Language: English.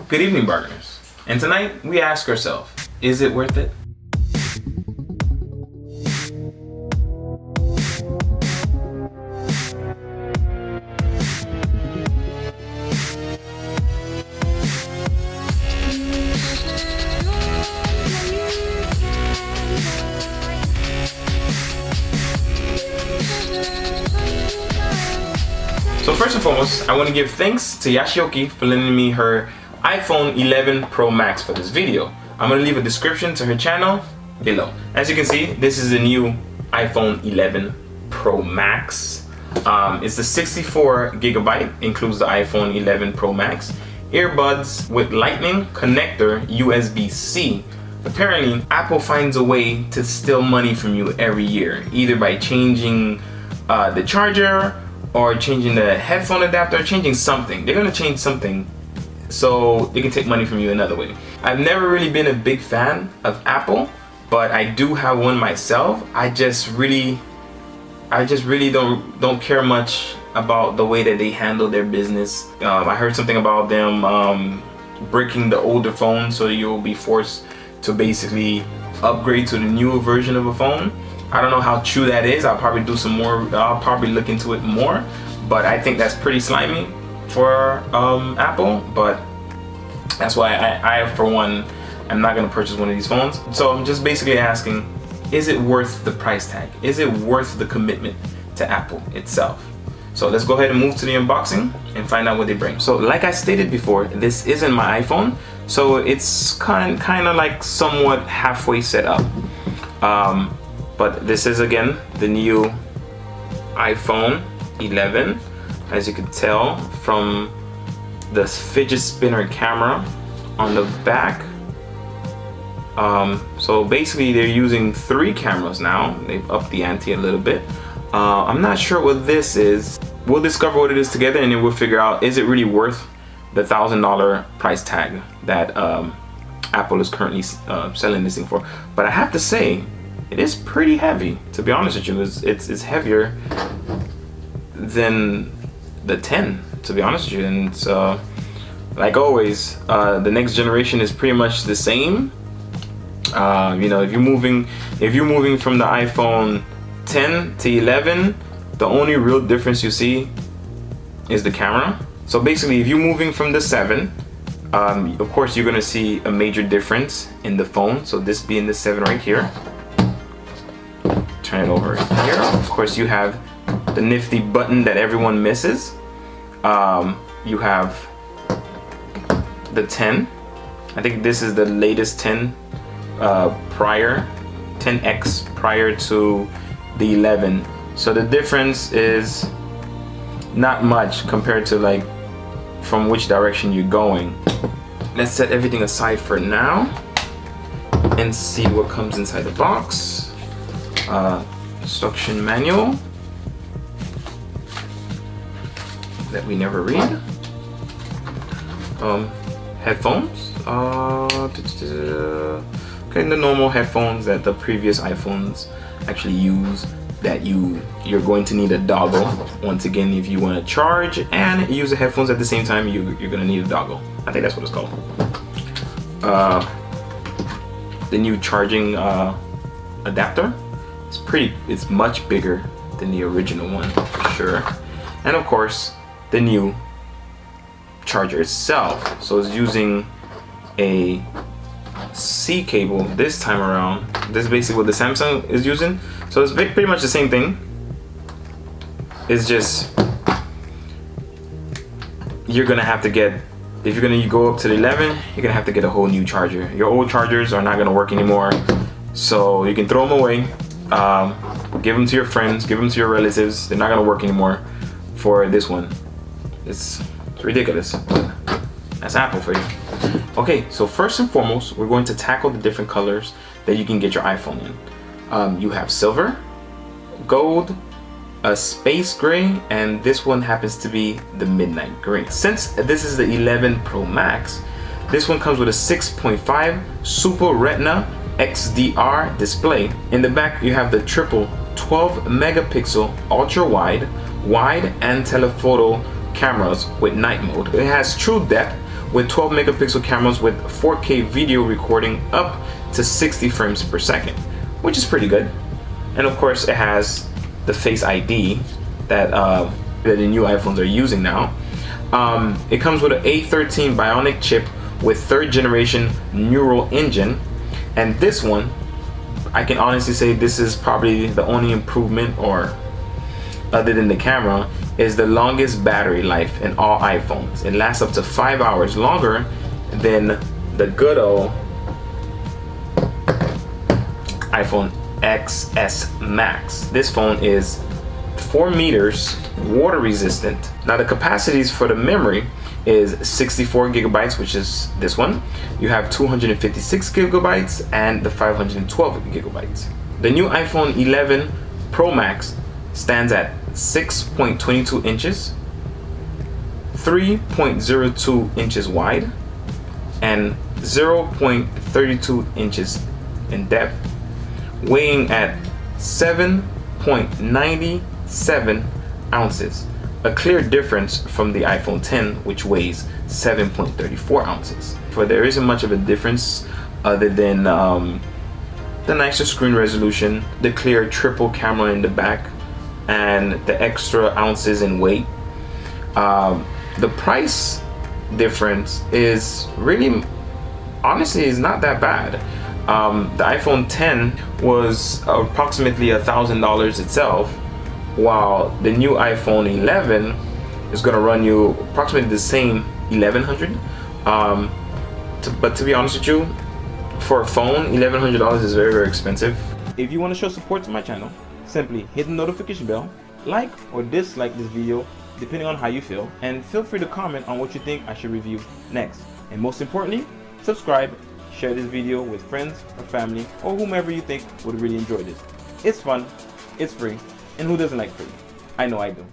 Good evening, bargainers. And tonight we ask ourselves, is it worth it? So first and foremost, I want to give thanks to Yashioki for lending me her iPhone 11 Pro Max for this video. I'm going to leave a description to her channel below. As you can see, this is the new iPhone 11 Pro Max. It's the 64 gigabyte, includes the iPhone 11 Pro Max. Earbuds with lightning connector, USB-C. Apparently, Apple finds a way to steal money from you every year, either by changing the charger, or changing the headphone adapter, changing something. They're gonna change something so they can take money from you another way. I've never really been a big fan of Apple, but I do have one myself. I just really don't care much about the way that they handle their business. I heard something about them breaking the older phone, so you'll be forced to basically upgrade to the newer version of a phone. I don't know how true that is. I'll probably do some more. I'll probably look into it more, but I think that's pretty slimy for Apple. But that's why I for one, am not gonna purchase one of these phones. So I'm just basically asking, is it worth the price tag? Is it worth the commitment to Apple itself? So let's go ahead and move to the unboxing and find out what they bring. So like I stated before, this isn't my iPhone, so it's kind of like somewhat halfway set up. But this is again the new iPhone 11, as you can tell from the fidget spinner camera on the back. So basically they're using 3 cameras now. They've upped the ante a little bit. I'm not sure what this is. We'll discover what it is together, and then we'll figure out, is it really worth the $1,000 price tag that Apple is currently selling this thing for. But I have to say, it is pretty heavy, to be honest with you. It's heavier than the 10, to be honest with you. And it's, like always, the next generation is pretty much the same. You know, if you're moving from the iPhone 10 to 11, the only real difference you see is the camera. So basically, if you're moving from the 7, of course you're gonna see a major difference in the phone. So this being the 7 right here. Turn it over here. Of course, you have the nifty button that everyone misses. You have the 10. I think this is the latest 10 10X prior to the 11. So the difference is not much compared to like from which direction you're going. Let's set everything aside for now and see what comes inside the box. Instruction manual that we never read. Headphones. Okay, the normal headphones that the previous iPhones actually use, that you're going to need a dongle once again if you want to charge and use the headphones at the same time. You're going to need a dongle. I think that's what it's called. The new charging adapter. It's much bigger than the original one, for sure. And of course, the new charger itself. So it's using a C cable this time around. This is basically what the Samsung is using. So it's pretty much the same thing. It's just, you're gonna have to get, if you're gonna go up to the 11, you're gonna have to get a whole new charger. Your old chargers are not gonna work anymore. So you can throw them away. Give them to your friends, give them to your relatives. They're not gonna work anymore for this one. It's ridiculous, but that's Apple for you. Okay, so first and foremost, we're going to tackle the different colors that you can get your iPhone in. You have silver, gold, a space gray, and this one happens to be the midnight gray. Since this is the 11 Pro Max, this one comes with a 6.5 Super Retina XDR display. In the back, you have the triple 12 megapixel ultra wide and telephoto cameras with night mode. It has true depth with 12 megapixel cameras with 4K video recording up to 60 frames per second, which is pretty good. And of course, it has the Face ID that the new iPhones are using now. It comes with an A13 Bionic chip with 3rd generation neural engine, and this one, I can honestly say this is probably the only improvement, or other than the camera, is the longest battery life in all iPhones. It lasts up to 5 hours longer than the good old iPhone XS Max. This phone is 4 meters, water resistant. Now the capacities for the memory is 64 gigabytes, which is this one. You have 256 gigabytes and the 512 gigabytes. The new iPhone 11 Pro Max stands at 6.22 inches, 3.02 inches wide, and 0.32 inches in depth, weighing at 7.97 ounces. A clear difference from the iPhone 10, which weighs 7.34 ounces. For there isn't much of a difference other than the nicer screen resolution, the clear triple camera in the back, and the extra ounces in weight. The price difference is really, honestly, is not that bad. The iPhone 10 was approximately $1,000 itself, while the new iPhone 11 is going to run you approximately the same $1,100. But to be honest with you, for a phone, $1,100 is very, very expensive. If you want to show support to my channel, simply hit the notification bell, like or dislike this video depending on how you feel, and feel free to comment on what you think I should review next. And most importantly, subscribe, share this video with friends or family or whomever you think would really enjoy this. It's fun, it's free, and who doesn't like free? I know I do.